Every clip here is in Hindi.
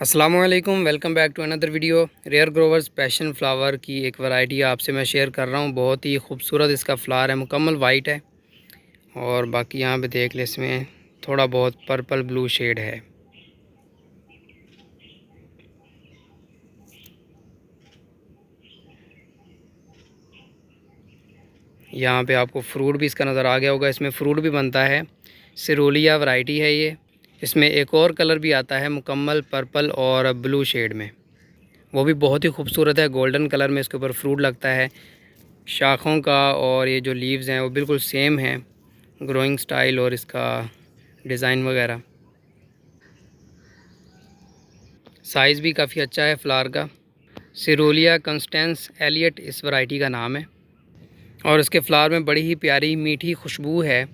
अस्सलामुअलैकुम, welcome back to another video. Rare growers passion flower की एक वैरायटी आपसे मैं शेयर कर रहा हूँ। बहुत ही खूबसूरत इसका फ्लावर है, मुकम्मल वाइट है और बाकी यहाँ पे देख ले इसमें थोड़ा बहुत पर्पल ब्लू शेड है। यहाँ पे आपको फ्रूट भी इसका नज़र आ गया होगा, इसमें फ्रूट भी बनता है। सिरोलिया वैरायटी है ये। इसमें एक और कलर भी आता है मुकम्मल पर्पल और ब्लू शेड में, वो भी बहुत ही खूबसूरत है। गोल्डन कलर में इसके ऊपर फ्रूट लगता है। शाखों का और ये जो लीव्स हैं वो बिल्कुल सेम हैं, ग्रोइंग स्टाइल और इसका डिज़ाइन वगैरह। साइज़ भी काफ़ी अच्छा है फ्लावर का। सिरोलिया कंस्टेंस एलियट इस वैरायटी का नाम है और इसके फ्लावर में बड़ी ही प्यारी मीठी खुशबू है।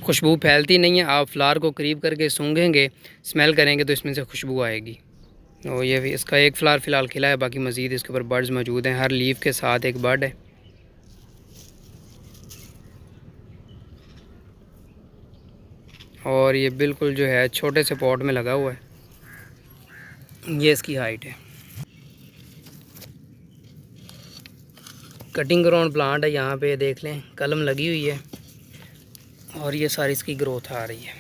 खुशबू फैलती नहीं है, आप फ्लावर को करीब करके सूंघेंगे, स्मेल करेंगे तो इसमें से खुशबू आएगी। और ये भी इसका एक फ्लावर फ़िलहाल खिला है, बाकी मज़ीद इसके ऊपर बर्ड्स मौजूद हैं। हर लीफ के साथ एक बर्ड है। और ये बिल्कुल जो है छोटे से पॉट में लगा हुआ है। ये इसकी हाइट है। कटिंग ग्राउंड प्लांट है, यहाँ पे देख लें कलम लगी हुई है और ये सारी इसकी ग्रोथ आ रही है।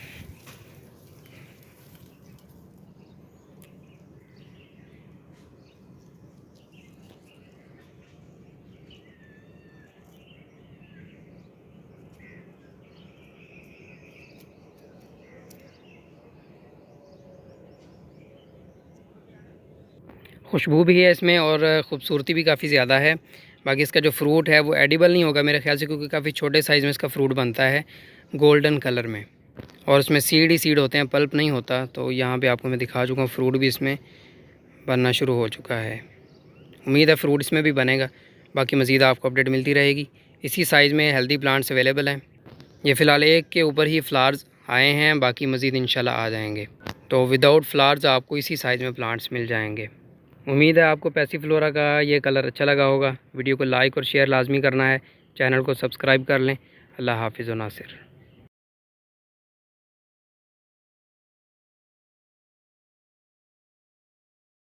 खुशबू भी है इसमें और ख़ूबसूरती भी काफ़ी ज़्यादा है। बाकी इसका जो फ्रूट है वो एडिबल नहीं होगा मेरे ख्याल से, क्योंकि काफ़ी छोटे साइज़ में इसका फ्रूट बनता है गोल्डन कलर में, और इसमें सीड ही सीड होते हैं, पल्प नहीं होता। तो यहाँ पे आपको मैं दिखा चुका हूँ, फ्रूट भी इसमें बनना शुरू हो चुका है। उम्मीद है फ्रूट इसमें भी बनेगा। बाकी मज़ीद आपको अपडेट मिलती रहेगी। इसी साइज़ में हेल्दी प्लांट्स अवेलेबल हैं। ये फ़िलहाल एक के ऊपर ही फ्लावर्स आए हैं, बाकी मज़ीद इंशाल्लाह आ जाएंगे। तो विदाउट फ्लावर्स आपको इसी साइज़ में प्लांट्स मिल जाएंगे। उम्मीद है आपको पैसीफ्लोरा का ये कलर अच्छा लगा होगा। वीडियो को लाइक और शेयर लाजमी करना है। चैनल को सब्सक्राइब कर लें। अल्लाह हाफिज़ व नासिर।